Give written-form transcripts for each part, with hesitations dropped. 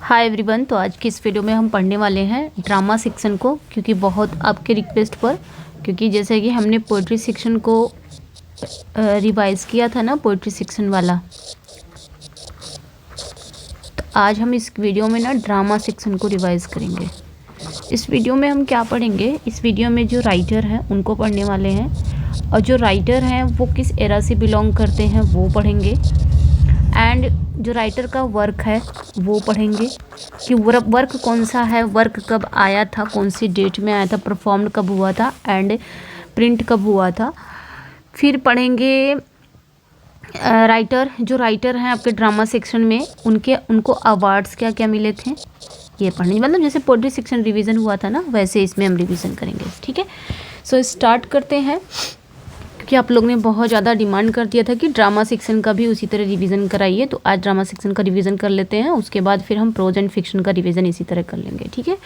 Hi everyone. तो आज की इस वीडियो में हम पढ़ने वाले हैं ड्रामा सेक्शन को, क्योंकि बहुत आपके रिक्वेस्ट पर, क्योंकि जैसे कि हमने पोइट्री सेक्शन को रिवाइज़ किया था ना, पोइट्री सेक्शन वाला, तो आज हम इस वीडियो में ना ड्रामा सेक्शन को रिवाइज़ करेंगे। इस वीडियो में हम क्या पढ़ेंगे, इस वीडियो में जो राइटर हैं उनको पढ़ने वाले हैं, और जो राइटर हैं वो किस एरा से बिलोंग करते हैं वो पढ़ेंगे, एंड जो राइटर का वर्क है वो पढ़ेंगे कि वर्क कौन सा है, वर्क कब आया था, कौन सी डेट में आया था, परफॉर्म कब हुआ था, एंड प्रिंट कब हुआ था। फिर पढ़ेंगे जो राइटर हैं आपके ड्रामा सेक्शन में, उनको अवार्ड्स क्या क्या मिले थे, ये पढ़ने, मतलब जैसे पोएट्री सेक्शन रिवीजन हुआ था ना, वैसे इसमें हम रिवीजन करेंगे। ठीक है, सो स्टार्ट करते हैं, कि आप लोग ने बहुत ज़्यादा डिमांड कर दिया था कि ड्रामा सेक्शन का भी उसी तरह रिवीजन कराइए, तो आज ड्रामा सेक्शन का रिवीजन कर लेते हैं, उसके बाद फिर हम प्रोज एंड फिक्शन का रिवीजन इसी तरह कर लेंगे। ठीक है,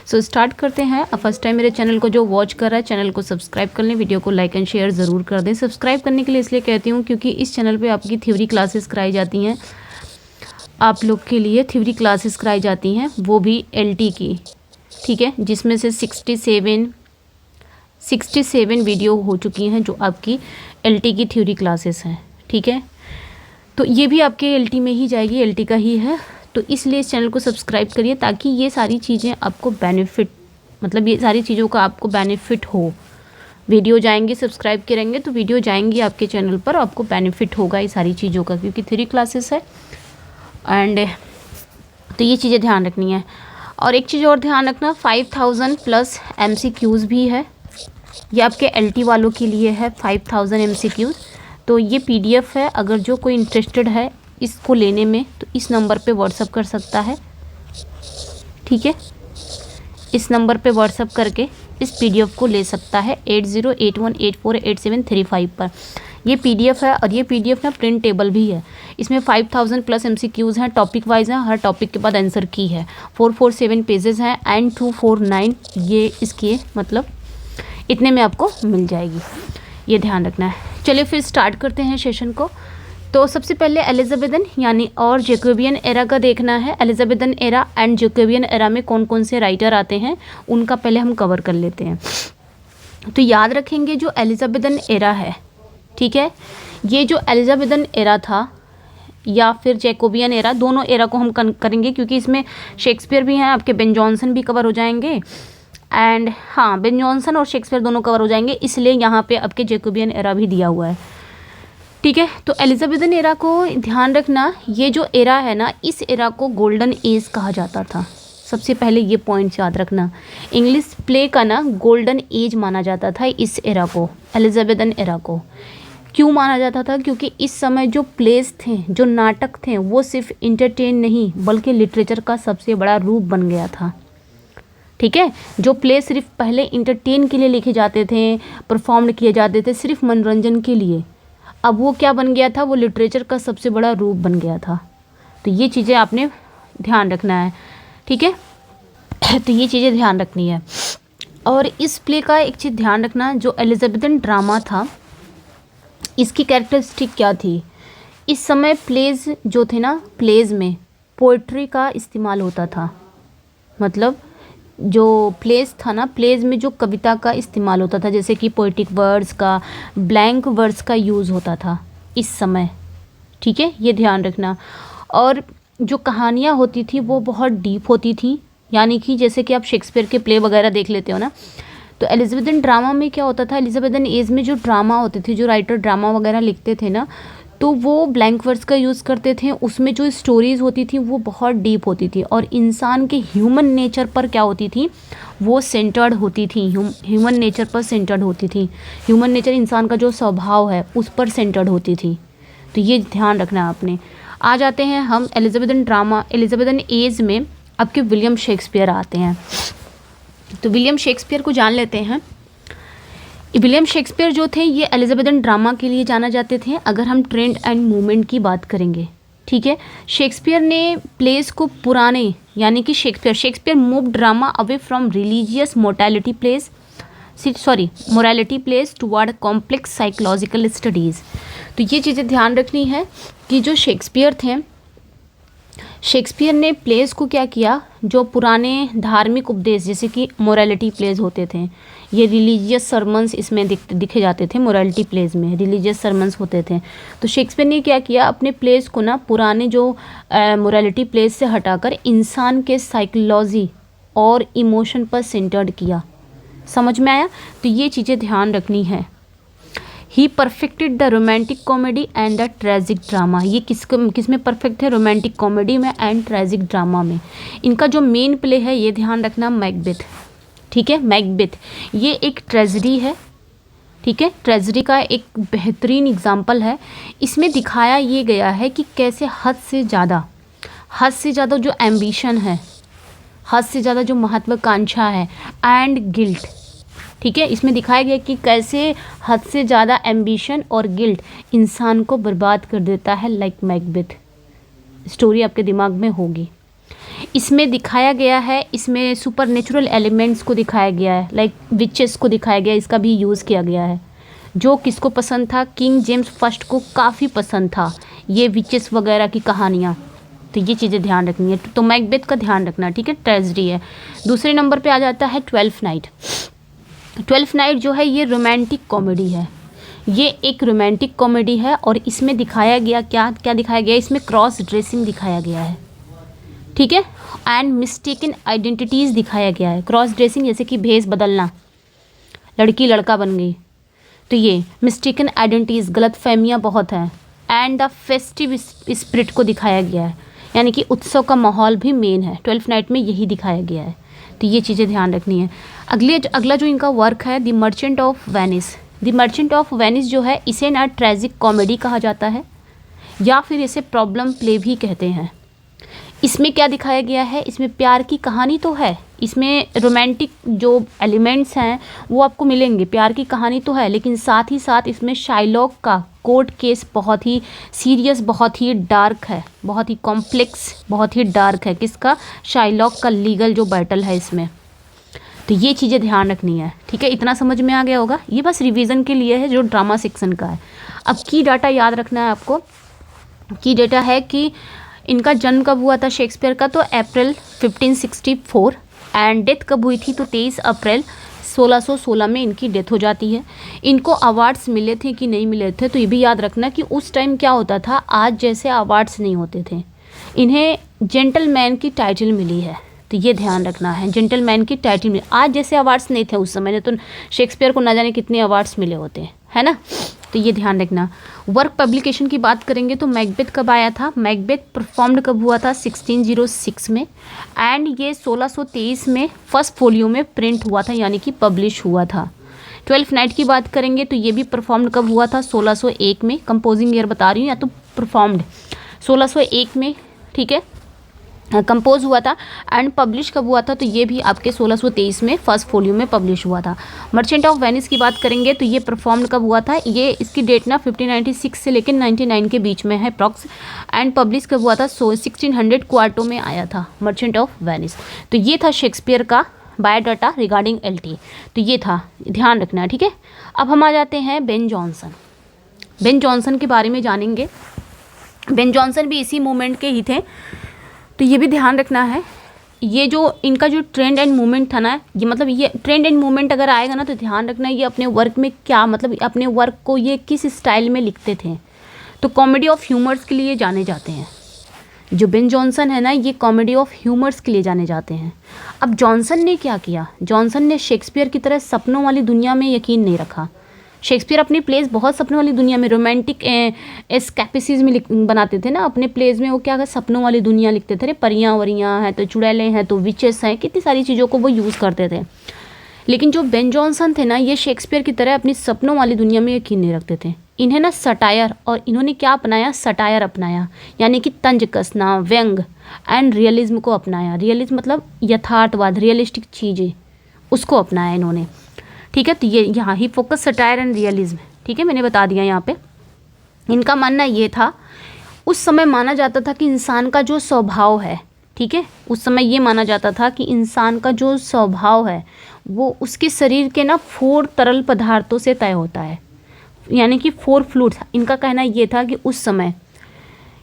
सो स्टार्ट करते हैं। फर्स्ट टाइम मेरे चैनल को जो वॉच कर रहा है, चैनल को सब्सक्राइब कर लें, वीडियो को लाइक एंड शेयर ज़रूर कर दें। सब्सक्राइब करने के लिए इसलिए कहती हूँ क्योंकि इस चैनल पर आपकी थ्योरी क्लासेस कराई जाती हैं, आप लोग के लिए थ्योरी क्लासेस कराई जाती हैं, वो भी LT की। ठीक है, जिसमें से 67 वीडियो हो चुकी हैं जो आपकी LT की थ्योरी क्लासेस हैं। ठीक है, तो ये भी आपके LT में ही जाएगी, LT का ही है, तो इसलिए इस चैनल को सब्सक्राइब करिए ताकि ये सारी चीज़ें आपको बेनिफिट, मतलब ये सारी चीज़ों का आपको बेनिफिट हो। वीडियो जाएंगे, सब्सक्राइब करेंगे तो वीडियो जाएंगी आपके चैनल पर, आपको बेनिफिट होगा ये सारी चीज़ों का, क्योंकि थ्योरी क्लासेस है। एंड तो ये चीज़ें ध्यान रखनी है। और एक चीज़ और ध्यान रखना, 5000 प्लस MCQs भी है, ये आपके LT वालों के लिए है 5000 MCQs। तो ये PDF है, अगर जो कोई इंटरेस्टेड है इसको लेने में तो इस नंबर पे व्हाट्सअप कर सकता है। ठीक है, इस नंबर पे व्हाट्सअप करके इस PDF को ले सकता है 8081848735 पर। ये PDF है, और ये PDF ना प्रिंटेबल भी है। इसमें 5000 प्लस MCQs हैं, टॉपिक वाइज हैं, हर टॉपिक के बाद आंसर की है, 447 पेजेस हैं, एंड 249 ये इसके मतलब इतने में आपको मिल जाएगी, ये ध्यान रखना है। चलिए फिर स्टार्ट करते हैं सेशन को। तो सबसे पहले एलिजाबेथन यानी और जैकोबियन एरा का देखना है। Elizabethan era and Jacobean era में कौन कौन से राइटर आते हैं उनका पहले हम कवर कर लेते हैं। तो याद रखेंगे जो एलिजाबेथन एरा है, ठीक है, ये जो एलिजाबेथन एरा था या फिर जैकोबियन एरा, दोनों एरा को हम करेंगे क्योंकि इसमें शेक्सपियर भी हैं, आपके बेन जॉनसन भी कवर हो जाएंगे, एंड हाँ बेन जॉनसन और शेक्सपियर दोनों कवर हो जाएंगे, इसलिए यहाँ पे आपके जैकोबियन एरा भी दिया हुआ है। ठीक है, तो एलिजाबेथन एरा को ध्यान रखना, ये जो एरा है ना, इस एरा को गोल्डन एज कहा जाता था। सबसे पहले ये पॉइंट याद रखना, इंग्लिश प्ले का ना गोल्डन एज माना जाता था इस एरा को, एलिजाबेथन एरा को। क्यों माना जाता था? क्योंकि इस समय जो प्लेस थे, जो नाटक थे, वो सिर्फ इंटरटेन नहीं बल्कि लिटरेचर का सबसे बड़ा रूप बन गया था। ठीक है, जो प्ले सिर्फ पहले इंटरटेन के लिए लिखे जाते थे, परफॉर्म किए जाते थे सिर्फ मनोरंजन के लिए, अब वो क्या बन गया था, वो लिटरेचर का सबसे बड़ा रूप बन गया था। तो ये चीज़ें आपने ध्यान रखना है। ठीक है, तो ये चीज़ें ध्यान रखनी है। और इस प्ले का एक चीज़ ध्यान रखना, जो एलिजाबेथन ड्रामा था इसकी कैरेक्टरिस्टिक क्या थी। इस समय प्लेज जो थे ना, प्लेज में पोइट्री का इस्तेमाल होता था, मतलब जो प्लेस था ना, प्लेज में जो कविता का इस्तेमाल होता था, जैसे कि पोइटिक वर्ड्स का, ब्लैंक वर्ड्स का यूज़ होता था इस समय। ठीक है, ये ध्यान रखना। और जो कहानियाँ होती थी वो बहुत डीप होती थी, यानी कि जैसे कि आप शेक्सपियर के प्ले वगैरह देख लेते हो ना, तो एलिजाबेथन ड्रामा में क्या होता था, एलिजाबेथन एज में जो ड्रामा होते थे, जो राइटर ड्रामा वगैरह लिखते थे ना, तो वो ब्लैंक वर्ड्स का यूज़ करते थे। उसमें जो स्टोरीज़ होती थी वो बहुत डीप होती थी, और इंसान के ह्यूमन नेचर पर क्या होती थी, वो सेंटर्ड होती थी, ह्यूमन नेचर पर सेंटर्ड होती थी। ह्यूमन नेचर, इंसान का जो स्वभाव है उस पर सेंटर्ड होती थी। तो ये ध्यान रखना है आपने। आ जाते हैं हम एलिजाबेथन ड्रामा, एलिजाबेथन एज में आपके विलियम शेक्सपियर आते हैं। तो विलियम शेक्सपियर को जान लेते हैं। विलियम शेक्सपियर जो थे ये एलिजाबेथन ड्रामा के लिए जाना जाते थे, अगर हम ट्रेंड एंड मूवमेंट की बात करेंगे। ठीक है, शेक्सपियर ने प्लेस को पुराने, यानी कि Shakespeare move drama away from religious morality place toward complex psychological studies. तो ये चीज़ें ध्यान रखनी है कि जो शेक्सपियर थे शेक्सपियर ने प्लेस को क्या किया, जो पुराने धार्मिक उपदेश जैसे कि मोरालिटी प्लेस होते थे, ये रिलीजियस सरमन्स इसमें दिखे जाते थे, मोरालिटी प्लेस में रिलीजियस सरमन्स होते थे। तो शेक्सपियर ने क्या किया, अपने प्लेस को ना पुराने जो मोरालिटी प्लेस से हटाकर इंसान के साइकोलॉजी और इमोशन पर सेंटर्ड किया। समझ में आया? तो ये चीज़ें ध्यान रखनी है। He perfected the romantic comedy and the tragic drama. ये किस में परफेक्ट है? रोमांटिक कॉमेडी में एंड ट्रेजिक ड्रामा में। इनका जो मेन प्ले है ये ध्यान रखना, मैकबेथ। ठीक है, मैकबेथ ये एक ट्रेजिडी है। ठीक है, ट्रेजिडी का एक बेहतरीन एग्जाम्पल है। इसमें दिखाया ये गया है कि कैसे हद से ज़्यादा जो एम्बिशन है, हद से ज़्यादा जो महत्वाकांक्षा है एंड गिल्ट। ठीक है, इसमें दिखाया गया कि कैसे हद से ज़्यादा एम्बिशन और गिल्ट इंसान को बर्बाद कर देता है, लाइक मैकबेथ। स्टोरी आपके दिमाग में होगी। इसमें दिखाया गया है, इसमें सुपरनेचुरल एलिमेंट्स को दिखाया गया है, लाइक विचेस को दिखाया गया, इसका भी यूज़ किया गया है। जो किसको पसंद था? किंग जेम्स फर्स्ट को काफ़ी पसंद था ये विचेस वगैरह की कहानियाँ। तो ये चीज़ें ध्यान रखनी है। तो मैकबेथ का ध्यान रखना। ठीक है, ट्रेजेडी है। दूसरे नंबर पे आ जाता है ट्वेल्थ नाइट। ट्वेल्थ नाइट जो है ये रोमांटिक कॉमेडी है। ये एक रोमांटिक कॉमेडी है और इसमें दिखाया गया क्या दिखाया गया, इसमें क्रॉस ड्रेसिंग दिखाया गया है। ठीक है, एंड मिस्टेकन आइडेंटिटीज़ दिखाया गया है। क्रॉस ड्रेसिंग जैसे कि भेष बदलना, लड़की लड़का बन गई, तो ये मिस्टेकन आइडेंटिटीज़, गलत फहमियाँ बहुत हैं। एंड द फेस्टिव स्पिरिट को दिखाया गया है, यानी कि उत्सव का माहौल भी मेन है। ट्वेल्थ नाइट में यही दिखाया गया है। तो ये चीज़ें ध्यान रखनी है। अगला जो इनका वर्क है, the merchant of Venice. The merchant of Venice जो है इसे ना ट्रेजिक कॉमेडी कहा जाता है या फिर इसे प्रॉब्लम प्ले भी कहते हैं। इसमें क्या दिखाया गया है, इसमें प्यार की कहानी तो है, इसमें रोमांटिक जो एलिमेंट्स हैं वो आपको मिलेंगे, प्यार की कहानी तो है, लेकिन साथ ही साथ इसमें शाइलॉक का कोर्ट केस बहुत ही सीरियस, बहुत ही डार्क है, बहुत ही कॉम्प्लेक्स, बहुत ही डार्क है। किसका? शाइलॉक का लीगल जो बैटल है इसमें। तो ये चीज़ें ध्यान रखनी है। ठीक है, इतना समझ में आ गया होगा। ये बस रिवीजन के लिए है जो ड्रामा सेक्शन का है। अब की डाटा याद रखना है आपको। की डाटा है कि इनका जन्म कब हुआ था शेक्सपियर का, तो अप्रैल 1564 एंड डेथ कब हुई थी, तो 23 अप्रैल 1616 में इनकी डेथ हो जाती है। इनको अवार्ड्स मिले थे कि नहीं मिले थे, तो ये भी याद रखना कि उस टाइम क्या होता था, आज जैसे अवार्ड्स नहीं होते थे। इन्हें जेंटलमैन की टाइटल मिली है, तो ये ध्यान रखना है, जेंटलमैन की टाइटल मिली। आज जैसे अवार्ड्स नहीं थे उस समय, ने तो शेक्सपियर को ना जाने कितने अवार्ड्स मिले होते हैं, है ना। तो ये ध्यान रखना। वर्क पब्लिकेशन की बात करेंगे तो मैकबेथ कब आया था, मैकबेथ परफॉर्म्ड कब हुआ था, 1606 में, एंड ये 1623 में फर्स्ट फोलियो में प्रिंट हुआ था, यानी कि पब्लिश हुआ था। ट्वेल्थ नाइट की बात करेंगे तो ये भी परफॉर्म्ड कब हुआ था, 1601 में। कंपोजिंग ईयर बता रही हूँ या तो परफॉर्म्ड 1601 में, ठीक है, कंपोज हुआ था। एंड पब्लिश कब हुआ था, तो ये भी आपके 1623 में फर्स्ट फोलियो में पब्लिश हुआ था। मर्चेंट ऑफ वेनिस की बात करेंगे तो ये परफॉर्म कब हुआ था, ये इसकी डेट ना 1596 से लेकर 99 के बीच में है अप्रॉक्स। एंड पब्लिश कब हुआ था, 1600 क्वार्टो में आया था मर्चेंट ऑफ वेनिस। तो ये था शेक्सपियर का बायोडाटा रिगार्डिंग एलटी। तो ये था, ध्यान रखना है। ठीक है, अब हम आ जाते हैं बेन जॉनसन। बेन जॉनसन के बारे में जानेंगे। बेन जॉनसन भी इसी मूवमेंट के ही थे, तो ये भी ध्यान रखना है। ये जो इनका जो ट्रेंड एंड मूवमेंट था ना, ये मतलब ये ट्रेंड एंड मूवमेंट अगर आएगा ना तो ध्यान रखना ये अपने वर्क में क्या, मतलब अपने वर्क को ये किस स्टाइल में लिखते थे। तो कॉमेडी ऑफ ह्यूमर्स के लिए जाने जाते हैं। जो बेन जॉनसन है ना, ये कॉमेडी ऑफ ह्यूमर्स के लिए जाने जाते हैं। अब जॉनसन ने क्या किया, जॉनसन ने शेक्सपियर की तरह सपनों वाली दुनिया में यकीन नहीं रखा। शेक्सपियर अपनी प्लेस बहुत सपनों वाली दुनिया में, रोमांटिक एस्कैपिसिज्म में बनाते थे ना अपने प्लेस में। वो क्या, सपनों वाली दुनिया लिखते थे, परियाँ वरियाँ हैं, तो चुड़ैलें हैं, तो विचेस हैं, कितनी सारी चीज़ों को वो यूज़ करते थे। लेकिन जो बेन जॉनसन थे ना, ये शेक्सपियर की तरह अपनी सपनों वाली दुनिया में यकीन नहीं रखते थे। इन्हें ना सटायर, और इन्होंने क्या अपनाया, सटायर अपनाया, यानी कि तंज कसना, व्यंग एंड रियलिज्म को अपनाया। रियलिज्म मतलब यथार्थवाद, रियलिस्टिक चीज़ें, उसको अपनाया इन्होंने। ठीक है, तो ये यहाँ ही फोकस सटायर एंड रियलिज्म। ठीक है, मैंने बता दिया यहाँ पे। इनका मानना ये था, उस समय माना जाता था कि इंसान का जो स्वभाव है, ठीक है, उस समय ये माना जाता था कि इंसान का जो स्वभाव है वो उसके शरीर के ना 4 तरल पदार्थों से तय होता है, यानी कि 4 फ्लूइड्स। इनका कहना ये था कि उस समय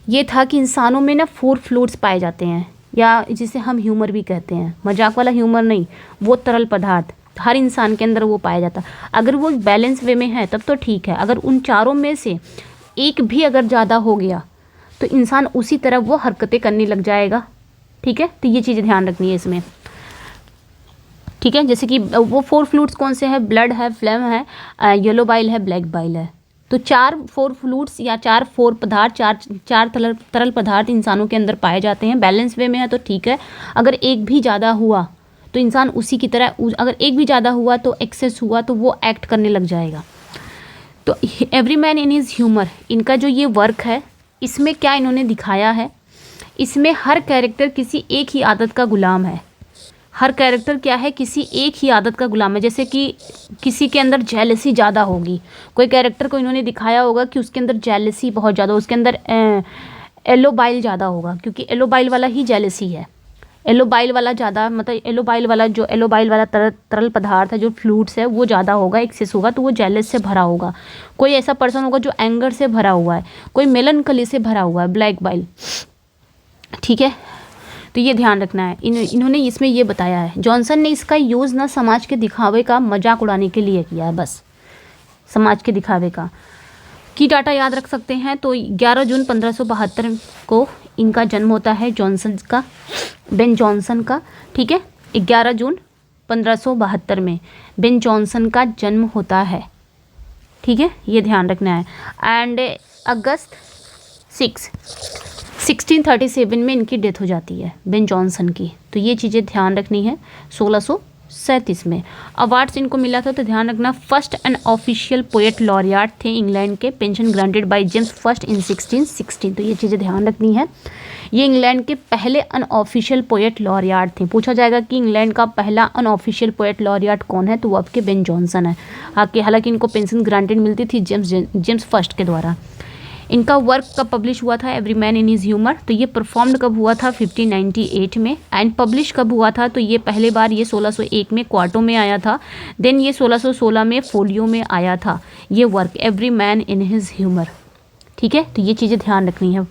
ये था कि इंसानों में ना 4 फ्लूइड्स पाए जाते हैं, या जिसे हम ह्यूमर भी कहते हैं, मजाक वाला ह्यूमर नहीं, वो तरल पदार्थ हर इंसान के अंदर वो पाया जाता है। अगर वो बैलेंस वे में है तब तो ठीक है, अगर उन चारों में से एक भी अगर ज़्यादा हो गया तो इंसान उसी तरह वो हरकतें करने लग जाएगा। ठीक है, तो ये चीज़ें ध्यान रखनी है इसमें। ठीक है, जैसे कि वो 4 फ्लूइड्स कौन से हैं, ब्लड है, फ्लेम है, येलो बाइल है, ब्लैक बाइल है। तो 4 फ्लूइड्स या 4 पदार्थ, चार तरल पदार्थ इंसानों के अंदर पाए जाते हैं। बैलेंस वे में है तो ठीक है, अगर एक भी ज़्यादा हुआ तो इंसान उसी की तरह, अगर एक भी ज़्यादा हुआ तो एक्सेस हुआ तो वो एक्ट करने लग जाएगा। तो every man in his humour, इनका जो ये वर्क है इसमें क्या इन्होंने दिखाया है, इसमें हर कैरेक्टर किसी एक ही आदत का गुलाम है। हर कैरेक्टर क्या है, किसी एक ही आदत का गुलाम है। जैसे कि किसी के अंदर जेलसी ज़्यादा होगी, कोई कैरेक्टर को इन्होंने दिखाया होगा कि उसके अंदर जेलसी बहुत ज़्यादा, उसके अंदर येलो बाइल ज़्यादा होगा, क्योंकि येलो बाइल वाला ही जेलसी है। येलो बाइल वाला ज़्यादा, मतलब येलो बाइल वाला तरल पदार्थ है, जो फ्लूइड्स है वो ज़्यादा होगा, एक्सेस होगा तो वो जेलस से भरा होगा। कोई ऐसा पर्सन होगा जो एंगर से भरा हुआ है, कोई मेलनकली से भरा हुआ है, ब्लैक बाइल। ठीक है, तो ये ध्यान रखना है। इन्होंने इसमें ये बताया है। जॉनसन ने इसका यूज़ ना समाज के दिखावे का मजाक उड़ाने के लिए किया है, बस समाज के दिखावे का। की डाटा याद रख सकते हैं तो 11 जून 1572 को इनका जन्म होता है, जॉनसन का, बेन जॉनसन का। ठीक है, 11 जून 1572 में बेन जॉनसन का जन्म होता है। ठीक है, ये ध्यान रखना है। एंड अगस्त 1637 में इनकी डेथ हो जाती है, बेन जॉनसन की। तो ये चीज़ें ध्यान रखनी है। 1637 में अवार्ड्स इनको मिला था, तो ध्यान रखना। फर्स्ट एंड ऑफिशियल पोएट लॉरियाट थे इंग्लैंड के, pension granted by James first in 1616। तो ये चीज़ें ध्यान रखनी है। ये इंग्लैंड के पहले अनऑफिशियल पोएट लॉरियाट थे। पूछा जाएगा कि इंग्लैंड का पहला अनऑफिशियल पोएट लॉरियाट कौन है, तो वो आपके बेन जॉनसन है। हालांकि इनको पेंशन ग्रांटेड मिलती थी जेम्स फर्स्ट के द्वारा। इनका वर्क कब पब्लिश हुआ था, every man in his humour, तो ये परफॉर्म्ड कब हुआ था, 1598 में। एंड पब्लिश कब हुआ था, तो ये पहले बार ये 1601 में क्वार्टो में आया था। देन ये 1616 में फोलियो में आया था, ये work every man in his humour. ठीक है, तो ये चीज़ें ध्यान रखनी है।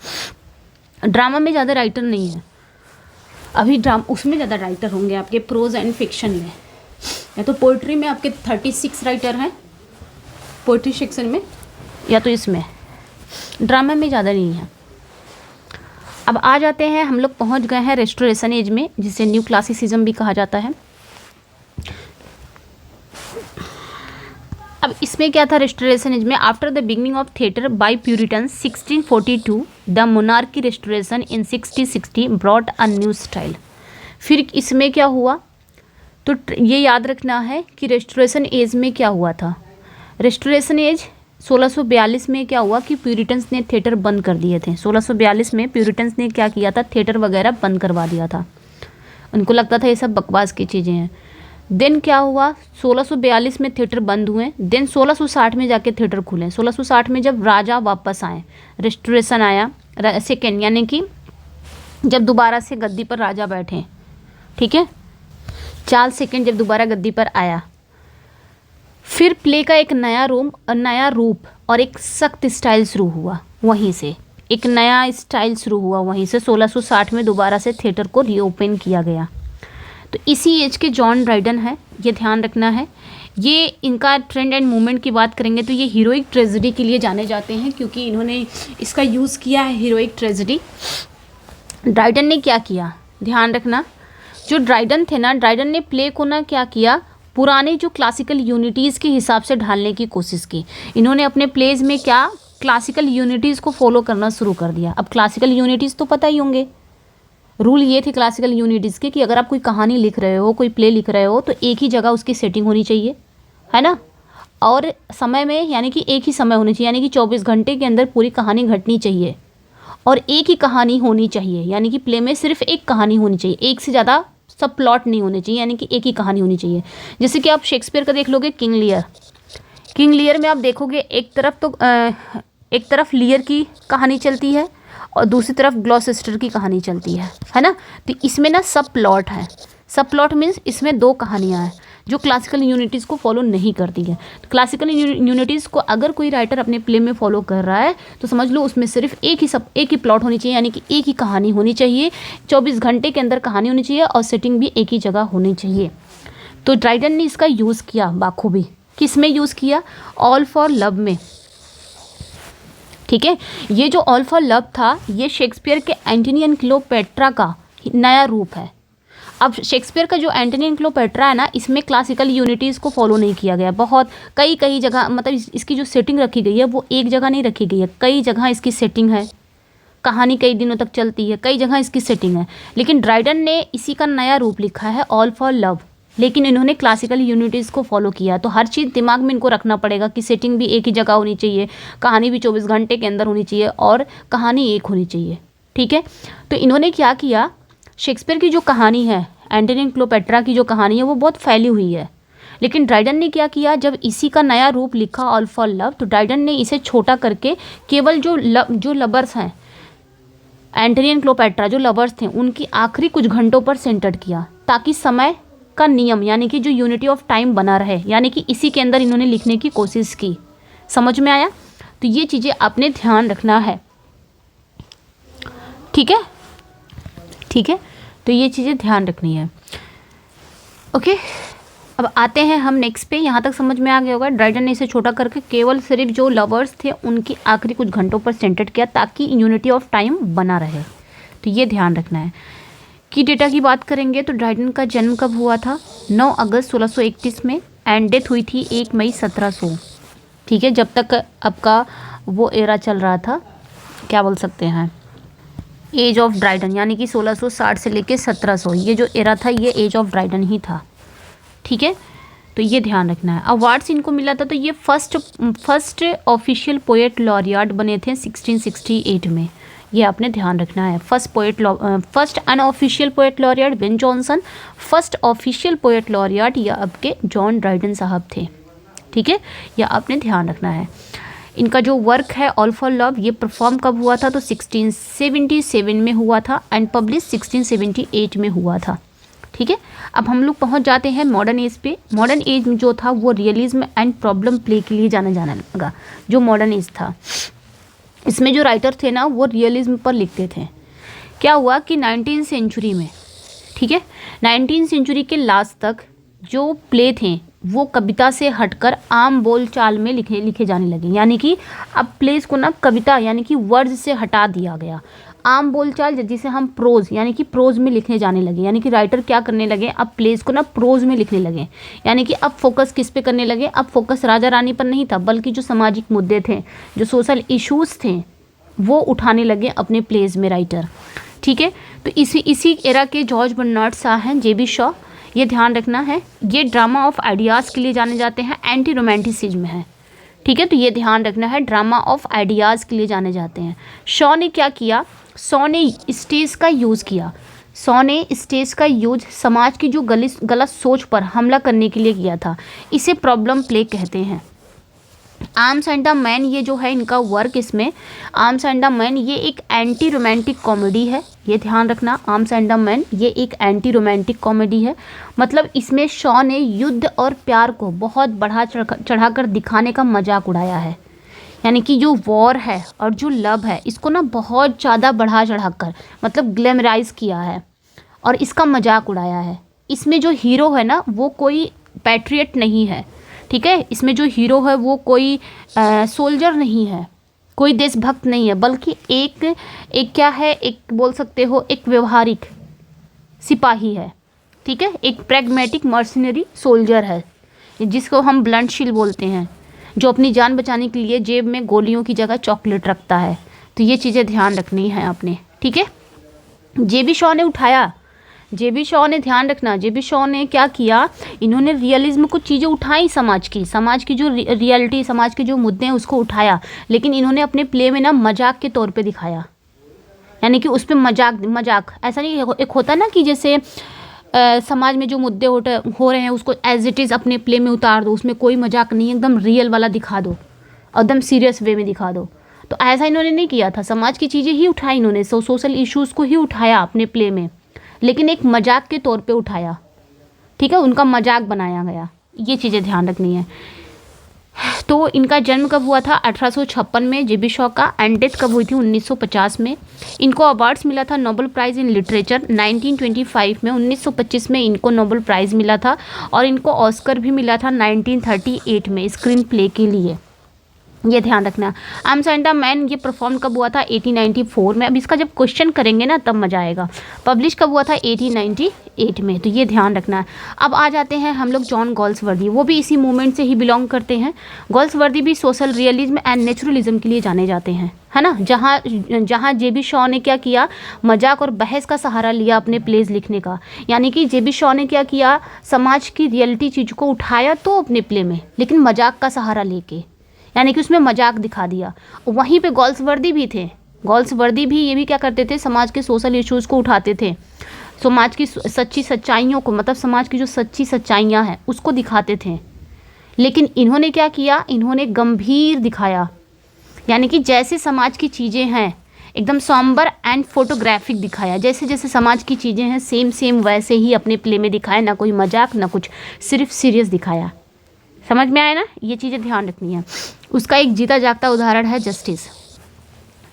ड्रामा में ज़्यादा राइटर नहीं है अभी, उसमें ज़्यादा राइटर होंगे आपके प्रोज एंड फिक्शन में, या तो पोइट्री में आपके 36 राइटर हैं पोइट्री सेक्शन में, या तो इसमें। ड्रामा में ज़्यादा नहीं है। अब आ जाते हैं, हम लोग पहुंच गए हैं रेस्टोरेशन एज में, जिसे न्यू क्लासिसिज्म भी कहा जाता है। अब इसमें क्या था रेस्टोरेशन एज में, after the beginning of theatre by Puritan 1642 the monarchy restoration in 1660 brought a new style. फिर इसमें क्या हुआ, तो ये याद रखना है कि रेस्टोरेशन एज में क्या हुआ था। रेस्टोरेशन एज 1642 में क्या हुआ कि प्यूरिटन्स ने थिएटर बंद कर दिए थे। 1642 में प्यूरिटन्स ने क्या किया था, थिएटर वगैरह बंद करवा दिया था। उनको लगता था ये सब बकवास की चीज़ें हैं। देन क्या हुआ, 1642 में थिएटर बंद हुए। देन 1660 में जाके थिएटर खुले। 1660 में जब राजा वापस आए, रेस्टोरेशन आया सेकेंड, यानी कि जब दोबारा से गद्दी पर राजा बैठे। ठीक है, चार्ल्स सेकेंड जब दोबारा गद्दी पर आया, फिर प्ले का एक नया रूप और एक सख्त स्टाइल शुरू हुआ। वहीं से एक नया स्टाइल शुरू हुआ, वहीं से 1660 में दोबारा से थिएटर को रीओपन किया गया। तो इसी एज के जॉन ड्राइडन है, ये ध्यान रखना है। ये इनका ट्रेंड एंड मूवमेंट की बात करेंगे तो ये हीरोइक ट्रेजेडी के लिए जाने जाते हैं, क्योंकि इन्होंने इसका यूज़ किया है हीरोइक ट्रेजेडी। ड्राइडन ने क्या किया, ध्यान रखना, जो ड्राइडन थे ना, ड्राइडन ने प्ले को ना क्या किया, पुराने जो क्लासिकल यूनिटीज़ के हिसाब से ढालने की कोशिश की। इन्होंने अपने प्लेज में क्या क्लासिकल यूनिटीज़ को फॉलो करना शुरू कर दिया। अब क्लासिकल यूनिटीज़ तो पता ही होंगे, रूल ये थे क्लासिकल यूनिटीज़ के कि अगर आप कोई कहानी लिख रहे हो, कोई प्ले लिख रहे हो, तो एक ही जगह उसकी सेटिंग होनी चाहिए, है ना, और समय में, यानी कि एक ही समय होनी चाहिए, यानी कि 24 घंटे के अंदर पूरी कहानी घटनी चाहिए, और एक ही कहानी होनी चाहिए, यानी कि प्ले में सिर्फ एक कहानी होनी चाहिए, एक से ज़्यादा सब प्लॉट नहीं होने चाहिए, यानी कि एक ही कहानी होनी चाहिए। जैसे कि आप शेक्सपियर का देख लोगे, किंग लियर में आप देखोगे एक तरफ लियर की कहानी चलती है और दूसरी तरफ ग्लॉसेस्टर की कहानी चलती है ना। तो इसमें ना सब प्लॉट है, सब प्लॉट मीन्स इसमें 2 कहानियाँ हैं। जो क्लासिकल यूनिटीज़ को फॉलो नहीं करती है। तो क्लासिकल यूनिटीज़ को अगर कोई राइटर अपने प्ले में फॉलो कर रहा है तो समझ लो उसमें सिर्फ एक ही प्लॉट होनी चाहिए, यानी कि एक ही कहानी होनी चाहिए, 24 घंटे के अंदर कहानी होनी चाहिए और सेटिंग भी एक ही जगह होनी चाहिए। तो ड्राइडन ने इसका यूज़ किया बाखूबी। किस में यूज़ किया? ऑल फॉर लव में। ठीक है, ये जो ऑल फॉर लव था ये शेक्सपियर के एंटनी एंड क्लियोपेट्रा का नया रूप है। अब शेक्सपियर का जो एंटनी एंड क्लियोपेट्रा है ना, इसमें क्लासिकल यूनिटीज़ को फॉलो नहीं किया गया। बहुत कई जगह मतलब इसकी जो सेटिंग रखी गई है वो एक जगह नहीं रखी गई है, कई जगह इसकी सेटिंग है, कहानी कई दिनों तक चलती है, कई जगह इसकी सेटिंग है। लेकिन ड्राइडन ने इसी का नया रूप लिखा है ऑल फॉर लव, लेकिन इन्होंने क्लासिकल यूनिटीज़ को फॉलो किया। तो हर चीज़ दिमाग में इनको रखना पड़ेगा कि सेटिंग भी एक ही जगह होनी चाहिए, कहानी भी 24 घंटे के अंदर होनी चाहिए और कहानी एक होनी चाहिए। ठीक है, तो इन्होंने क्या किया, शेक्सपियर की जो कहानी है, एंटनी एंड क्लियोपेट्रा की जो कहानी है वो बहुत फैली हुई है, लेकिन ड्राइडन ने क्या किया, जब इसी का नया रूप लिखा ऑल फॉर लव तो ड्राइडन ने इसे छोटा करके केवल जो लवर्स हैं, एंटनी एंड क्लियोपेट्रा जो लवर्स थे उनकी आखिरी कुछ घंटों पर सेंटर्ड किया, ताकि समय का नियम यानी कि जो यूनिटी ऑफ टाइम बना रहे, यानी कि इसी के अंदर इन्होंने लिखने की कोशिश की। समझ में आया? तो ये चीज़ें आपने ध्यान रखना है। ठीक है, ठीक है, तो ये चीज़ें ध्यान रखनी है। ओके, अब आते हैं हम नेक्स्ट पे। यहाँ तक समझ में आ गया होगा, ड्राइडन ने इसे छोटा करके केवल सिर्फ जो लवर्स थे उनकी आखिरी कुछ घंटों पर सेंटर्ड किया ताकि यूनिटी ऑफ टाइम बना रहे। तो ये ध्यान रखना है। की डेटा की बात करेंगे तो ड्राइडन का जन्म कब हुआ था? 9 अगस्त 1631 में, एंड डेथ हुई थी 1 मई 1700। ठीक है, जब तक आपका वो एरा चल रहा था, क्या बोल सकते हैं, एज ऑफ ड्राइडन, यानी कि 1660 से लेके 1700, ये जो एरा था ये एज ऑफ ड्राइडन ही था। ठीक है, तो ये ध्यान रखना है। अवार्ड्स इनको मिला था तो ये फर्स्ट ऑफिशियल पोएट लॉरियाट बने थे 1668 में, ये आपने ध्यान रखना है। First unofficial poet laureate Ben Jonson, first official poet laureate या आपके जॉन ड्राइडन साहब थे। ठीक है, यह आपने ध्यान रखना है। इनका जो वर्क है ऑल फॉर लव ये परफॉर्म कब हुआ था? तो 1677 में हुआ था एंड पब्लिश 1678 में हुआ था। ठीक है, अब हम लोग पहुंच जाते हैं मॉडर्न एज पे। मॉडर्न एज जो था वो रियलिज्म एंड प्रॉब्लम प्ले के लिए जाना लगा। जो मॉडर्न एज था इसमें जो राइटर थे ना वो रियलिज्म पर लिखते थे। क्या हुआ कि 19th सेंचुरी में, ठीक है, 19th सेंचुरी के लास्ट तक जो प्ले थे वो कविता से हटकर आम बोल चाल में लिखे जाने लगे, यानी कि अब प्लेस को ना कविता यानी कि वर्ड्स से हटा दिया गया। आम बोलचाल जिसे हम प्रोज यानी कि प्रोज में लिखने जाने लगे, यानी कि राइटर क्या करने लगे, अब प्लेस को ना प्रोज में लिखने लगे, यानी कि अब फोकस किस पे करने लगे, अब फोकस राजा रानी पर नहीं था बल्कि जो सामाजिक मुद्दे थे, जो सोशल इश्यूज थे वो उठाने लगे अपने प्लेस में राइटर। ठीक है, तो इसी एरा के जॉर्ज बर्नार्ड शॉ हैं, जेबी शॉ, ये ध्यान रखना है। ये ड्रामा ऑफ आइडियाज़ के लिए जाने जाते हैं, एंटी रोमांटिसिज्म है। ठीक है, तो ये ध्यान रखना है, ड्रामा ऑफ आइडियाज़ के लिए जाने जाते हैं। शॉ ने क्या किया, शॉ ने स्टेज का यूज़ किया। शॉ ने स्टेज का यूज समाज की जो गलत सोच पर हमला करने के लिए किया था, इसे प्रॉब्लम प्ले कहते हैं। आर्म्स एंड द मैन ये जो है इनका वर्क, इसमें आर्म्स एंड द मैन ये एक एंटी रोमांटिक कॉमेडी है, ये ध्यान रखना। आर्म्स एंड द मैन ये एक एंटी रोमांटिक कॉमेडी है, मतलब इसमें शॉ ने युद्ध और प्यार को बहुत बढ़ा चढ़ाकर दिखाने का मजाक उड़ाया है, यानी कि जो वॉर है और जो लव है इसको ना बहुत ज़्यादा बढ़ा चढ़ाकर मतलब ग्लैमराइज किया है और इसका मजाक उड़ाया है। इसमें जो हीरो है ना वो कोई पैट्रियट नहीं है, ठीक है, इसमें जो हीरो है वो कोई सोल्जर नहीं है, कोई देशभक्त नहीं है, बल्कि एक क्या है, एक बोल सकते हो एक व्यवहारिक सिपाही है। ठीक है, एक प्रैग्मेटिक मर्सिनरी सोल्जर है जिसको हम ब्लंट शील बोलते हैं, जो अपनी जान बचाने के लिए जेब में गोलियों की जगह चॉकलेट रखता है। तो ये चीज़ें ध्यान रखनी है आपने। ठीक है, जेबी शॉ ने उठाया, जेबी शॉ ने ध्यान रखना, जेबी शॉ ने क्या किया, इन्होंने रियलिज्म को चीज़ें उठाई, समाज की जो रियलिटी, समाज के जो मुद्दे हैं उसको उठाया, लेकिन इन्होंने अपने प्ले में ना मजाक के तौर पे दिखाया, यानी कि उस पर मजाक ऐसा नहीं, एक होता ना कि जैसे समाज में जो मुद्दे हो रहे हैं उसको एज इट इज़ अपने प्ले में उतार दो, उसमें कोई मजाक नहीं, एकदम रियल वाला दिखा दो, एकदम सीरियस वे में दिखा दो। तो ऐसा इन्होंने नहीं किया था, समाज की चीज़ें ही उठाई इन्होंने, सोशल इश्यूज़ को ही उठाया अपने प्ले में, लेकिन एक मजाक के तौर पे उठाया। ठीक ठीक है, उनका मजाक बनाया गया, ये चीज़ें ध्यान रखनी है। तो इनका जन्म कब हुआ था? 1856 में जे बी शॉ का, एंड डेथ कब हुई थी? 1950 में। इनको अवार्ड्स मिला था नोबेल प्राइज़ इन लिटरेचर 1925 में, 1925 में इनको नोबेल प्राइज़ मिला था, और इनको ऑस्कर भी मिला था 1938 में स्क्रीन प्ले के लिए, ये ध्यान रखना। आई एम सैंटा मैन ये परफॉर्म कब हुआ था? 1894 में। अब इसका जब क्वेश्चन करेंगे ना तब मजा आएगा। पब्लिश कब हुआ था? 1898 में, तो ये ध्यान रखना है। अब आ जाते हैं हम लोग जॉन गॉल्सवर्दी, वो भी इसी मूवमेंट से ही बिलोंग करते हैं। गॉल्सवर्दी भी सोशल रियलिज्म एंड नेचुरलिज्म के लिए जाने जाते हैं, है ना। जहाँ जे बी शॉ ने क्या किया, मजाक और बहस का सहारा लिया अपने प्लेज लिखने का, यानी कि जे बी शॉ ने क्या किया, समाज की रियलिटी चीज़ को उठाया तो अपने प्ले में, लेकिन मजाक का सहारा लेके, यानी कि उसमें मजाक दिखा दिया। वहीं पे गॉल्सवर्दी भी थे, गॉल्सवर्दी भी ये भी क्या करते थे, समाज के सोशल इश्यूज़ को उठाते थे, समाज की सच्ची सच्चाइयों को, मतलब समाज की जो सच्ची सच्चाइयाँ हैं उसको दिखाते थे। लेकिन इन्होंने क्या किया, इन्होंने गंभीर दिखाया, यानी कि जैसे समाज की चीज़ें हैं एकदम सॉम्बर एंड फोटोग्राफिक दिखाया, जैसे जैसे समाज की चीज़ें हैं सेम सेम वैसे ही अपने प्ले में दिखाया, ना कोई मजाक ना कुछ, सिर्फ सीरियस दिखाया। समझ में आया ना, ये चीज़ें ध्यान रखनी है। उसका एक जीता जागता उदाहरण है जस्टिस।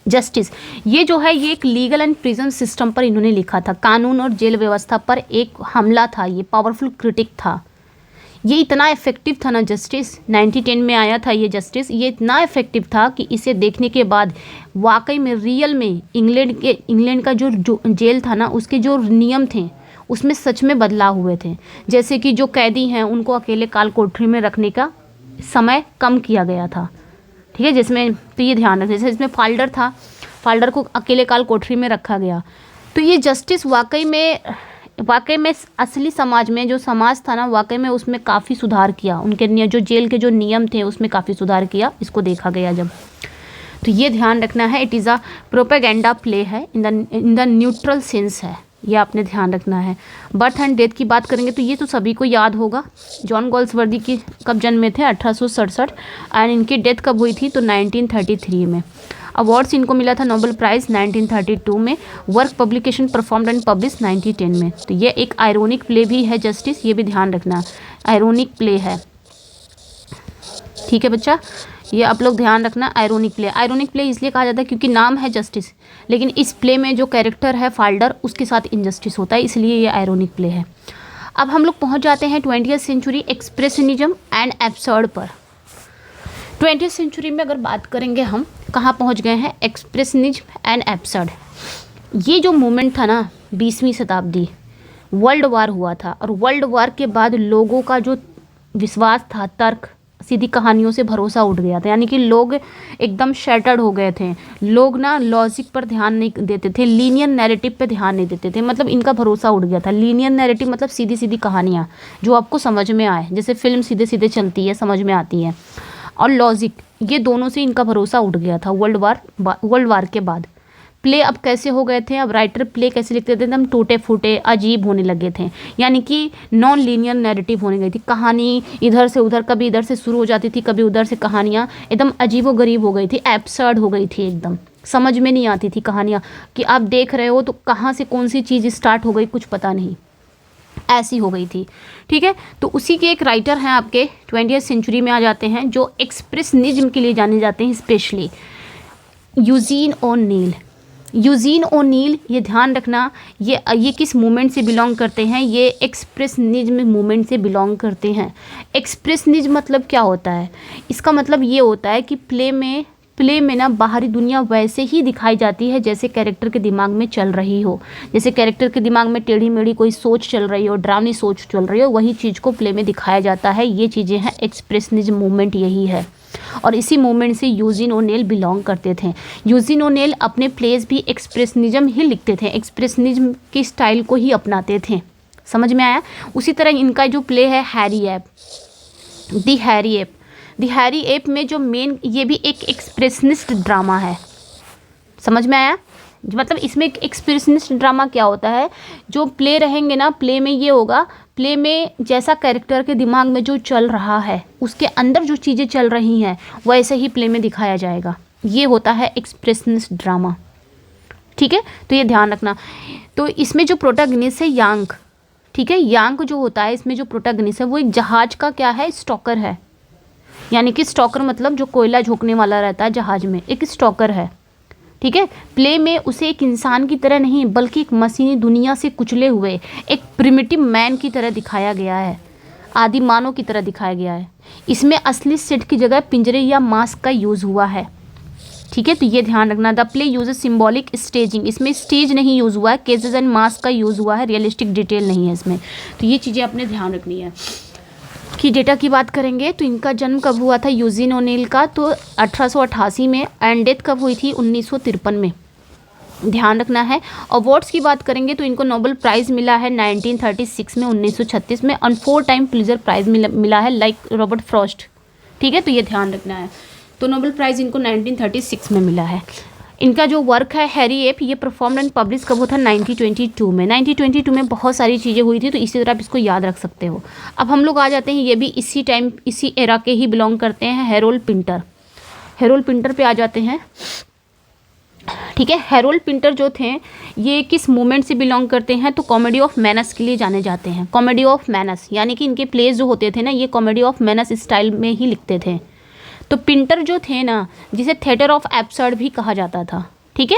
जस्टिस ये जो है, ये एक लीगल एंड प्रिजन सिस्टम पर इन्होंने लिखा था, कानून और जेल व्यवस्था पर एक हमला था, ये पावरफुल क्रिटिक था। ये इतना इफेक्टिव था ना जस्टिस, 1910 में आया था ये जस्टिस, ये इतना इफेक्टिव था कि इसे देखने के बाद वाकई में रियल में इंग्लैंड का जो जेल था ना, उसके जो नियम थे उसमें सच में बदलाव हुए थे। जैसे कि जो कैदी हैं उनको अकेले काल कोठरी में रखने का समय कम किया गया था, ठीक है, जिसमें तो ये ध्यान रखें, जैसे इसमें फाल्डर था, फाल्डर को अकेले काल कोठरी में रखा गया। तो ये जस्टिस वाकई में असली समाज में जो समाज था ना, वाकई में उसमें काफ़ी सुधार किया, उनके जो जेल के जो नियम थे उसमें काफ़ी सुधार किया, इसको देखा गया जब। तो ये ध्यान रखना है, it is a propaganda play है, इन द न्यूट्रल सेंस है, ये आपने ध्यान रखना है। बर्थ एंड डेथ की बात करेंगे तो ये तो सभी को याद होगा, जॉन गॉल्सवर्दी की कब जन्मे थे? 1867, एंड इनकी डेथ कब हुई थी? तो 1933 में। अवार्ड्स इनको मिला था नोबेल प्राइज़ 1932 में, work publication performed and publish 1910 में। तो ये एक आयरोनिक प्ले भी है जस्टिस, ये भी ध्यान रखना, आयरोनिक प्ले है, ठीक है बच्चा, ये आप लोग ध्यान रखना। आयरोनिक प्ले, आयरोनिक प्ले इसलिए कहा जाता है क्योंकि नाम है जस्टिस, लेकिन इस प्ले में जो कैरेक्टर है फाल्डर उसके साथ इनजस्टिस होता है, इसलिए ये आयरोनिक प्ले है। अब हम लोग पहुंच जाते हैं 20वीं सेंचुरी एक्सप्रेशनिज्म एंड एब्सर्ड पर। 20वीं सेंचुरी में अगर बात करेंगे हम कहाँ पहुंच गए हैं? Expressionism and absurd. ये जो मूवमेंट था ना 20वीं शताब्दी, वर्ल्ड वार हुआ था, और वर्ल्ड वार के बाद लोगों का जो विश्वास था, तर्क, सीधी कहानियों से भरोसा उठ गया था, यानी कि लोग एकदम शैटर्ड हो गए थे। लोग ना लॉजिक पर ध्यान नहीं देते थे, लीनियर नैरेटिव पे ध्यान नहीं देते थे, मतलब इनका भरोसा उठ गया था। लीनियर नैरेटिव मतलब सीधी सीधी कहानियाँ जो आपको समझ में आए, जैसे फिल्म सीधे सीधे चलती है, समझ में आती है, और लॉजिक, ये दोनों से इनका भरोसा उठ गया था वर्ल्ड वार के बाद। प्ले अब कैसे हो गए थे, अब राइटर प्ले कैसे लिखते थे, एकदम टूटे फूटे अजीब होने लगे थे, यानी कि नॉन लीनियर नैरेटिव होने गई थी। कहानी इधर से उधर, कभी इधर से शुरू हो जाती थी, कभी उधर से, कहानियाँ एकदम अजीबो गरीब हो गई थी, एब्सर्ड हो गई थी, एकदम समझ में नहीं आती थी कहानियाँ, कि आप देख रहे हो तो कहाँ से कौन सी चीज़ स्टार्ट हो गई कुछ पता नहीं, ऐसी हो गई थी, ठीक है। तो उसी के एक राइटर हैं आपके 20वीं सेंचुरी में आ जाते हैं, जो एक्सप्रेशनिज्म के लिए जाने जाते हैं, specially Eugene O'Neill. Eugene O'Neill, ये ध्यान रखना, ये किस मूवमेंट से बिलोंग करते हैं? ये एक्सप्रेशनिज्म मूवमेंट से बिलोंग करते हैं। एक्सप्रेशनिज्म मतलब क्या होता है? इसका मतलब ये होता है कि प्ले में ना बाहरी दुनिया वैसे ही दिखाई जाती है जैसे कैरेक्टर के दिमाग में चल रही हो। जैसे कैरेक्टर के दिमाग में टेढ़ी मेढ़ी कोई सोच चल रही हो, डरावनी सोच चल रही हो, वही चीज़ को प्ले में दिखाया जाता है। ये चीज़ें हैं एक्सप्रेशनिज्म मूवमेंट, यही है। और इसी मूवमेंट से यूजीन ओनेल बिलोंग करते थे। यूजीन ओनेल अपने प्लेस भी एक्सप्रेशनिज्म ही लिखते थे, एक्सप्रेशनिज्म की स्टाइल को ही अपनाते थे, समझ में आया। उसी तरह इनका जो प्ले है हैरी एप, दी हैरी एप में जो मेन, ये भी एक एक्सप्रेशनिस्ट ड्रामा है, समझ में आया। मतलब इसमें एक एक्सप्रेशनिस्ट ड्रामा क्या होता है, जो प्ले रहेंगे ना, प्ले में ये होगा, प्ले में जैसा कैरेक्टर के दिमाग में जो चल रहा है, उसके अंदर जो चीज़ें चल रही हैं वैसे ही प्ले में दिखाया जाएगा। ये होता है एक्सप्रेशनिस्ट ड्रामा, ठीक है। तो ये ध्यान रखना। तो इसमें जो प्रोटैगनिस्ट है यांग, ठीक है। यांग जो होता है इसमें जो प्रोटैगनिस्ट है वो एक जहाज का क्या है, स्टॉकर है। यानी कि स्टॉकर मतलब जो कोयला झोंकने वाला रहता है जहाज में, एक स्टॉकर है। ठीक है। प्ले में उसे एक इंसान की तरह नहीं बल्कि एक मशीनी दुनिया से कुचले हुए एक प्रिमिटिव मैन की तरह दिखाया गया है, आदि मानव की तरह दिखाया गया है। इसमें असली सेट की जगह पिंजरे या मास्क का यूज़ हुआ है। ठीक है, तो ये ध्यान रखना। The play use symbolic staging, इसमें स्टेज नहीं यूज़ हुआ है, केजेस एंड मास्क का यूज़ हुआ है, रियलिस्टिक डिटेल नहीं है इसमें। तो ये चीज़ें आपने ध्यान रखनी है। कि डेटा की बात करेंगे तो इनका जन्म कब हुआ था यूजीन ओनेल का, तो 1888 में, एंड डेथ कब हुई थी 1953 में, ध्यान रखना है। अवार्ड्स की बात करेंगे तो इनको नोबेल प्राइज़ मिला है 1936 में, 1936 में, और 4 टाइम प्लिजर प्राइज़ मिला है लाइक रॉबर्ट फ्रॉस्ट। ठीक है, तो ये ध्यान रखना है। तो नोबेल प्राइज़ इनको 1936 में मिला है। इनका जो वर्क है हैरी एप, ये परफॉर्म्ड एंड पब्लिश कब हुआ था 1922 में। 1922 में बहुत सारी चीज़ें हुई थी, तो इसी तरह आप इसको याद रख सकते हो। अब हम लोग आ जाते हैं, ये भी इसी टाइम इसी एरा के ही बिलोंग करते हैं, हैरोल्ड पिंटर। हैरोल्ड पिंटर पे आ जाते हैं। ठीक है, हैरोल्ड पिंटर जो थे ये किस मूवमेंट से बिलोंग करते हैं, तो कॉमेडी ऑफ मैनस के लिए जाने जाते हैं। कॉमेडी ऑफ मैनस यानी कि इनके प्लेज जो होते थे ना, ये कॉमेडी ऑफ मैनस स्टाइल में ही लिखते थे। तो पिंटर जो थे ना, जिसे थिएटर ऑफ एब्सर्ड भी कहा जाता था। ठीक है,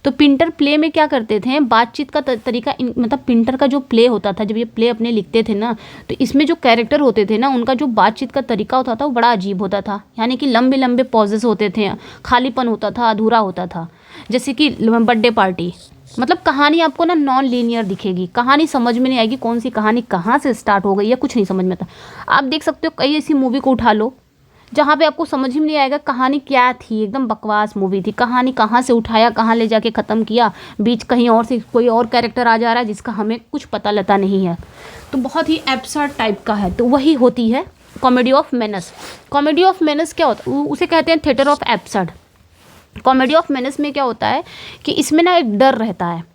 तो पिंटर प्ले में क्या करते थे, बातचीत का तरीका मतलब पिंटर का जो प्ले होता था, जब ये प्ले अपने लिखते थे ना, तो इसमें जो कैरेक्टर होते थे ना, उनका जो बातचीत का तरीका होता था वो बड़ा अजीब होता था। यानी कि लंबे लंबे पॉजेस होते थे, खालीपन होता था, अधूरा होता था। जैसे कि बर्थडे पार्टी, मतलब कहानी आपको ना नॉन लीनियर दिखेगी, कहानी समझ में नहीं आएगी कौन सी कहानी कहाँ से स्टार्ट हो गई या कुछ नहीं समझ में आता। आप देख सकते हो कई ऐसी मूवी को उठा लो जहाँ पे आपको समझ ही नहीं आएगा कहानी क्या थी, एकदम बकवास मूवी थी, कहानी कहाँ से उठाया कहाँ ले जाके ख़त्म किया, बीच कहीं और से कोई और कैरेक्टर आ जा रहा है जिसका हमें कुछ पता लता नहीं है, तो बहुत ही एब्सर्ड टाइप का है। तो वही होती है comedy of menace. Comedy of menace क्या होता है, उसे कहते हैं theatre of absurd. Comedy of menace में क्या होता है कि इसमें ना एक डर रहता है,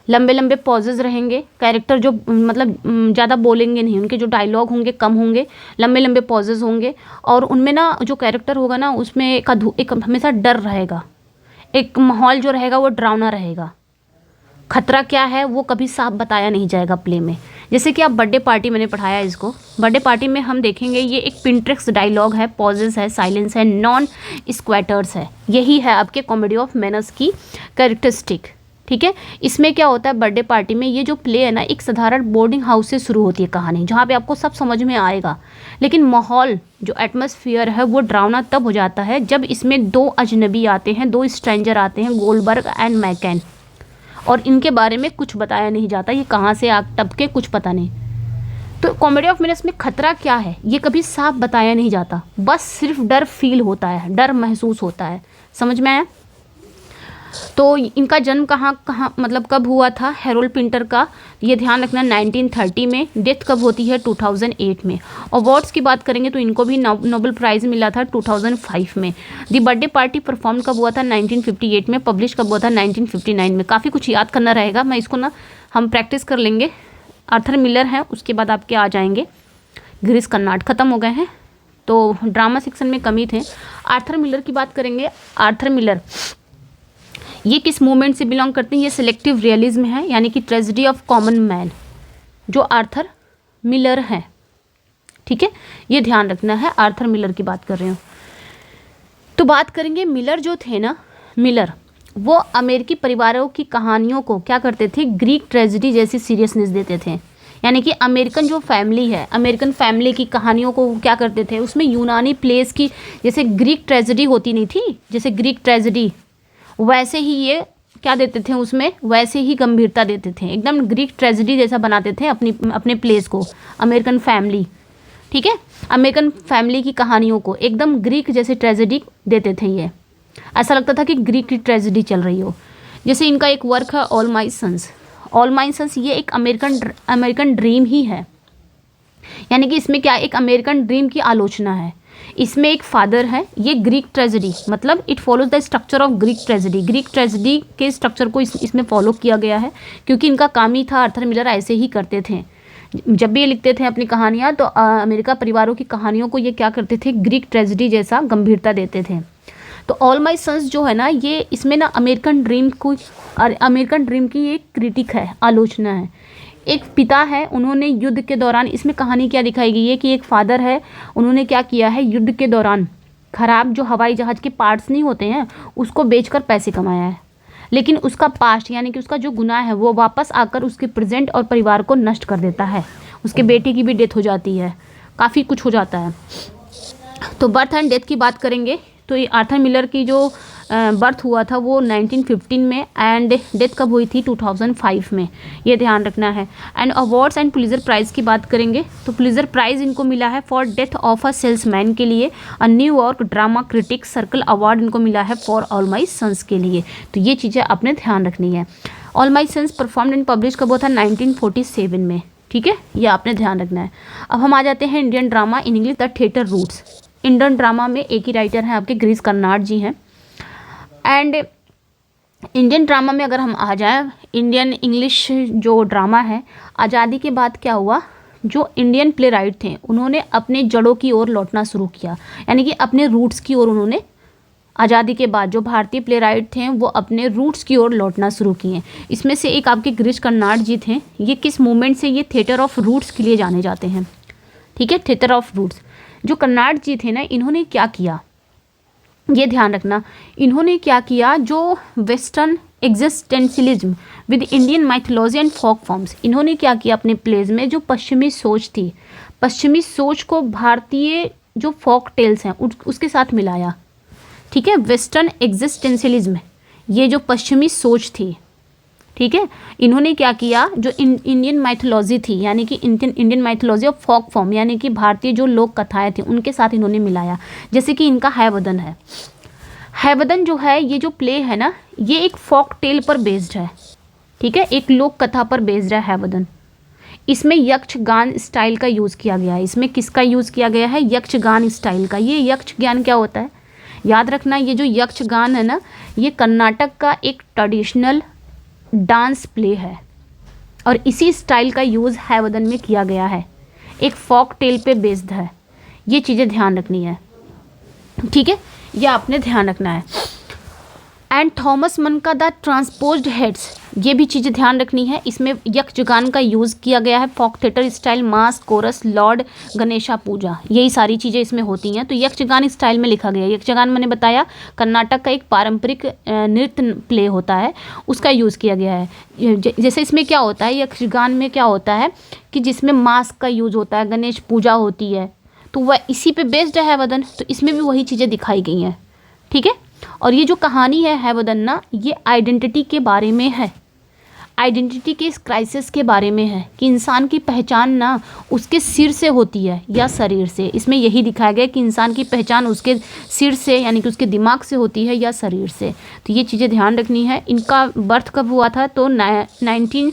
लंबे लंबे पॉजेज रहेंगे, कैरेक्टर जो मतलब ज़्यादा बोलेंगे नहीं, उनके जो डायलॉग होंगे कम होंगे, लंबे लंबे पॉजेज होंगे, और उनमें ना जो कैरेक्टर होगा ना उसमें एक हमेशा डर रहेगा, एक माहौल जो रहेगा वो डरावना रहेगा। खतरा क्या है वो कभी साफ बताया नहीं जाएगा प्ले में। जैसे कि आप बर्थडे पार्टी, मैंने पढ़ाया इसको, बर्थडे पार्टी में हम देखेंगे ये एक पिंट्रेक्स डायलॉग है, पॉजेस है, साइलेंस है, नॉन स्क्वैटर्स है। यही है आपके कॉमेडी ऑफ मैनर्स की कैरेक्टरिस्टिक। ठीक है, इसमें क्या होता है बर्थडे पार्टी में, ये जो प्ले है ना एक साधारण बोर्डिंग हाउस से शुरू होती है कहानी, जहाँ पे आपको सब समझ में आएगा, लेकिन माहौल जो एटमॉस्फेयर है वो डरावना तब हो जाता है जब इसमें 2 अजनबी आते हैं, 2 स्ट्रेंजर आते हैं, गोल्डबर्ग एंड मैकन, और इनके बारे में कुछ बताया नहीं जाता, ये कहाँ से आग टपके कुछ पता नहीं। तो कॉमेडी ऑफ मिनट्स में खतरा क्या है ये कभी साफ बताया नहीं जाता, बस सिर्फ डर फील होता है, डर महसूस होता है। समझ में आया? तो इनका जन्म कहाँ मतलब कब हुआ था हैरोल्ड पिंटर का, ये ध्यान रखना 1930 में। डेथ कब होती है 2008 में। अवार्ड्स की बात करेंगे तो इनको भी नोबेल प्राइज़ मिला था 2005 में। दी बर्थडे पार्टी परफॉर्म कब हुआ था 1958 में। पब्लिश कब हुआ था 1959 में। काफ़ी कुछ याद करना रहेगा, मैं इसको ना हम प्रैक्टिस कर लेंगे। आर्थर मिलर हैं, उसके बाद आपके आ जाएंगे गिरीश कर्नाड, ख़त्म हो गए हैं, तो ड्रामा सेक्शन में कमी थे। आर्थर मिलर की बात करेंगे। आर्थर मिलर ये किस मूवमेंट से बिलोंग करते हैं, ये सिलेक्टिव रियलिज्म है, यानी कि ट्रेजेडी ऑफ कॉमन मैन जो आर्थर मिलर हैं। ठीक है, ये ध्यान रखना है, आर्थर मिलर की बात कर रही हूँ। तो बात करेंगे मिलर जो थे ना, मिलर वो अमेरिकी परिवारों की कहानियों को क्या करते थे, ग्रीक ट्रेजेडी जैसी सीरियसनेस देते थे। यानी कि अमेरिकन जो फैमिली है, अमेरिकन फैमिली की कहानियों को क्या करते थे, उसमें यूनानी प्लेस की जैसे ग्रीक ट्रेजेडी होती नहीं थी, जैसे ग्रीक ट्रेजेडी वैसे ही ये क्या देते थे, उसमें वैसे ही गंभीरता देते थे, एकदम ग्रीक ट्रेजेडी जैसा बनाते थे अपने प्लेस को, अमेरिकन फैमिली। ठीक है, अमेरिकन फैमिली की कहानियों को एकदम ग्रीक जैसे ट्रेजेडी देते थे। ये ऐसा लगता था कि ग्रीक की ट्रेजेडी चल रही हो। जैसे इनका एक वर्क है All My Sons. All My Sons ये एक अमेरिकन ड्रीम ही है, यानी कि इसमें क्या एक अमेरिकन ड्रीम की आलोचना है। इसमें एक फादर है, ये ग्रीक ट्रेजेडी मतलब it follows the structure of Greek tragedy. Greek tragedy के स्ट्रक्चर को इसमें फॉलो किया गया है, क्योंकि इनका काम ही था, आर्थर मिलर ऐसे ही करते थे। जब भी ये लिखते थे अपनी कहानियाँ तो अमेरिका परिवारों की कहानियों को ये क्या करते थे, ग्रीक ट्रेजेडी जैसा गंभीरता देते थे। तो ऑल माई सन्स जो है ना, ये इसमें ना अमेरिकन ड्रीम की एक क्रिटिक है, आलोचना है एक पिता है, उन्होंने युद्ध के दौरान, इसमें कहानी क्या दिखाई गई है कि एक फादर है, उन्होंने क्या किया है, युद्ध के दौरान खराब जो हवाई जहाज़ के पार्ट्स नहीं होते हैं उसको बेचकर पैसे कमाया है, लेकिन उसका पास्ट यानी कि उसका जो गुनाह है वो वापस आकर उसके प्रेजेंट और परिवार को नष्ट कर देता है। उसके बेटे की भी डेथ हो जाती है, काफ़ी कुछ हो जाता है। तो बर्थ एंड डेथ की बात करेंगे तो ये आर्थर मिलर की जो बर्थ हुआ था वो 1915 में एंड डेथ कब हुई थी 2005 में, ये ध्यान रखना है। And awards and Pulitzer prize की बात करेंगे तो पुलिजर प्राइज़ इनको मिला है for death of a salesman के लिए, New York drama critic circle award इनको मिला है फॉर ऑल माई सन्स के लिए। तो ये चीज़ें आपने ध्यान रखनी है। All My Sons performed and publish कब हुआ था 1947 में, ठीक है, ये आपने ध्यान रखना है। अब हम आ जाते हैं Indian drama in English the theatre roots. Indian drama में एक ही राइटर हैं आपके गिरीश कर्नाड जी हैं। एंड इंडियन ड्रामा में अगर हम आ जाएं, इंडियन इंग्लिश जो ड्रामा है, आज़ादी के बाद क्या हुआ, जो इंडियन प्ले राइट थे उन्होंने अपने जड़ों की ओर लौटना शुरू किया, यानी कि अपने रूट्स की ओर उन्होंने आज़ादी के बाद जो भारतीय प्ले राइट थे वो अपने रूट्स की ओर लौटना शुरू किए। इसमें से एक आपके गिरीश कर्नाड जी थे, ये किस मूवमेंट से, ये थिएटर ऑफ रूट्स के लिए जाने जाते हैं, ठीक है, थिएटर ऑफ रूट्स। जो कर्नाड जी थे ना, इन्होंने क्या किया, ये ध्यान रखना, इन्होंने क्या किया, जो western existentialism with Indian mythology and folk forms, इन्होंने क्या किया अपने प्लेज में, जो पश्चिमी सोच थी, पश्चिमी सोच को भारतीय जो फोक टेल्स हैं उसके साथ मिलाया, ठीक है, वेस्टर्न एग्जिस्टेंशियलिज्म, ये जो पश्चिमी सोच थी, ठीक है, इन्होंने क्या किया, जो इंडियन माइथोलॉजी थी यानी कि Indian mythology of folk form यानी कि भारतीय जो लोक कथाएं थी उनके साथ इन्होंने मिलाया। जैसे कि इनका हैवदन है, हैवदन जो है ये जो प्ले है ना, ये एक फोक टेल पर बेस्ड है, ठीक है, एक लोक कथा पर बेस्ड है हैवदन। इसमें यक्षगान स्टाइल का यूज़ किया गया है। इसमें किसका यूज़ किया गया है, यक्षगान स्टाइल का। ये यक्षगान क्या होता है, याद रखना, ये जो यक्षगान है ना, ये कर्नाटक का एक ट्रेडिशनल डांस प्ले है और इसी स्टाइल का यूज़ हैवदन में किया गया है, एक फोक टेल पे बेस्ड है। ये चीज़ें ध्यान रखनी है, ठीक है, ये आपने ध्यान रखना है। एंड थॉमस मन का द ट्रांसपोज्ड हेड्स, ये भी चीज़ें ध्यान रखनी है। इसमें यक्षगान का यूज़ किया गया है, फोक थिएटर स्टाइल, मास, कोरस, लॉर्ड गणेशा पूजा, यही सारी चीज़ें इसमें होती हैं। तो यक्षगान स्टाइल में लिखा गया है। यक्षगान मैंने बताया कर्नाटक का एक पारंपरिक नृत्य प्ले होता है, उसका यूज़ किया गया है। जैसे इसमें क्या होता है, यक्षगान में क्या होता है कि जिसमें मास्क का यूज़ होता है, गणेश पूजा होती है, तो वह इसी पे बेस्ड है हैवदन, तो इसमें भी वही चीज़ें दिखाई गई हैं, ठीक है। और ये जो कहानी है हैवदन ना, ये आइडेंटिटी के बारे में है, आइडेंटिटी के इस क्राइसिस के बारे में है कि इंसान की पहचान ना उसके सिर से होती है या शरीर से। इसमें यही दिखाया गया कि इंसान की पहचान उसके सिर से यानी कि उसके दिमाग से होती है या शरीर से। तो ये चीज़ें ध्यान रखनी है। इनका बर्थ कब हुआ था, तो 19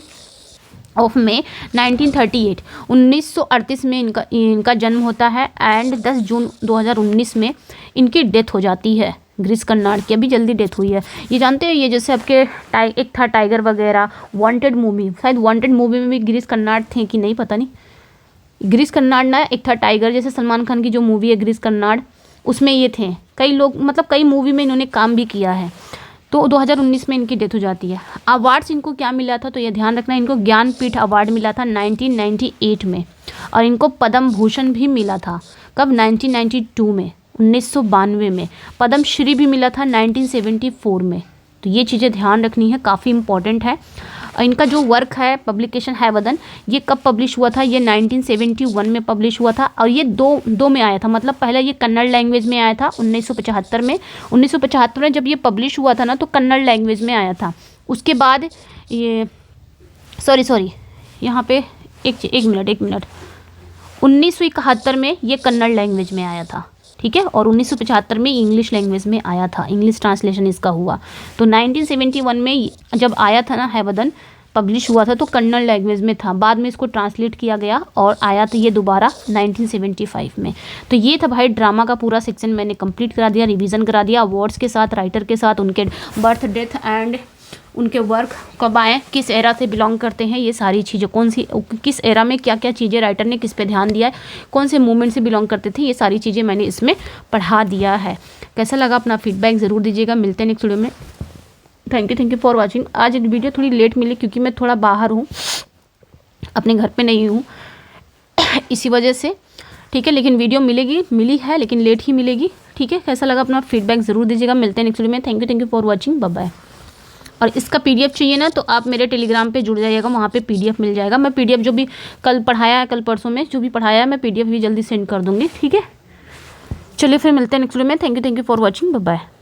मई 1938 1938 में इनका जन्म होता है एंड 10 जून 2019 में इनकी डेथ हो जाती है। गिरीश कर्नाड की अभी जल्दी डेथ हुई है। ये जानते हैं, ये जैसे आपके एक था टाइगर वगैरह, वांटेड मूवी, शायद वांटेड मूवी में भी गिरीश कर्नाड थे कि नहीं पता नहीं। गिरीश कर्नाड ना, एक था टाइगर, जैसे सलमान खान की जो मूवी है गिरीश कर्नाड, उसमें ये थे। कई लोग मतलब कई मूवी में इन्होंने काम भी किया है। तो 2019 में इनकी डेथ हो जाती है। अवार्ड्स इनको क्या मिला था, तो ये ध्यान रखना, इनको ज्ञानपीठ अवार्ड मिला था 1998 में और इनको पद्म भूषण भी मिला था। कब, 1992 में, 1992 में। पद्म श्री भी मिला था 1974 में। तो ये चीज़ें ध्यान रखनी है, काफ़ी इंपॉर्टेंट है। इनका जो वर्क है पब्लिकेशन हैवदन, ये कब पब्लिश हुआ था, ये 1971 में पब्लिश हुआ था और ये दो में आया था। मतलब पहले ये कन्नड़ लैंग्वेज में आया था 1975 में। 1975 में जब ये पब्लिश हुआ था ना, तो कन्नड़ लैंग्वेज में आया था। उसके बाद ये सॉरी यहाँ पे एक मिनट 1971 में ये कन्नड़ लैंग्वेज में आया था, ठीक है, और 1975 में इंग्लिश लैंग्वेज में आया था, इंग्लिश ट्रांसलेशन इसका हुआ। तो 1971 में जब आया था ना हैवदन, पब्लिश हुआ था, तो कन्नड़ लैंग्वेज में था। बाद में इसको ट्रांसलेट किया गया और आया था ये दोबारा 1975 में। तो ये था भाई ड्रामा का पूरा सेक्शन, मैंने कंप्लीट करा दिया, रिवीजन करा दिया, अवार्ड्स के साथ, राइटर के साथ, उनके बर्थ, डेथ एंड उनके वर्क कब आए, किस एरा से बिलोंग करते हैं, ये सारी चीज़ें, कौन सी किस एरा में क्या क्या चीज़ें राइटर ने किस पे ध्यान दिया है, कौन से मूवमेंट से बिलोंग करते थे, ये सारी चीज़ें मैंने इसमें पढ़ा दिया है। कैसा लगा अपना फीडबैक ज़रूर दीजिएगा। मिलते हैं नेक्स्ट वीडियो में। Thank you for watching. आज वीडियो थोड़ी लेट मिली क्योंकि मैं थोड़ा बाहर हूँ, अपने घर पे नहीं हूँ इसी वजह से, ठीक है। लेकिन वीडियो मिली है लेकिन लेट ही मिलेगी, ठीक है। कैसा लगा अपना फीडबैक ज़रूर दीजिएगा। मिलते हैं नेक्स्ट वीडियो में। Thank you for watching, bye bye. और इसका पीडीएफ चाहिए ना तो आप मेरे टेलीग्राम पे जुड़ जाइएगा, वहाँ पे पीडीएफ मिल जाएगा। मैं पीडीएफ जो भी कल पढ़ाया है, कल परसों में जो भी पढ़ाया है, मैं पीडीएफ भी जल्दी सेंड कर दूँगी, ठीक है। चलिए फिर मिलते हैं नेक्स्ट वीडियो में। Thank you for watching, bye bye.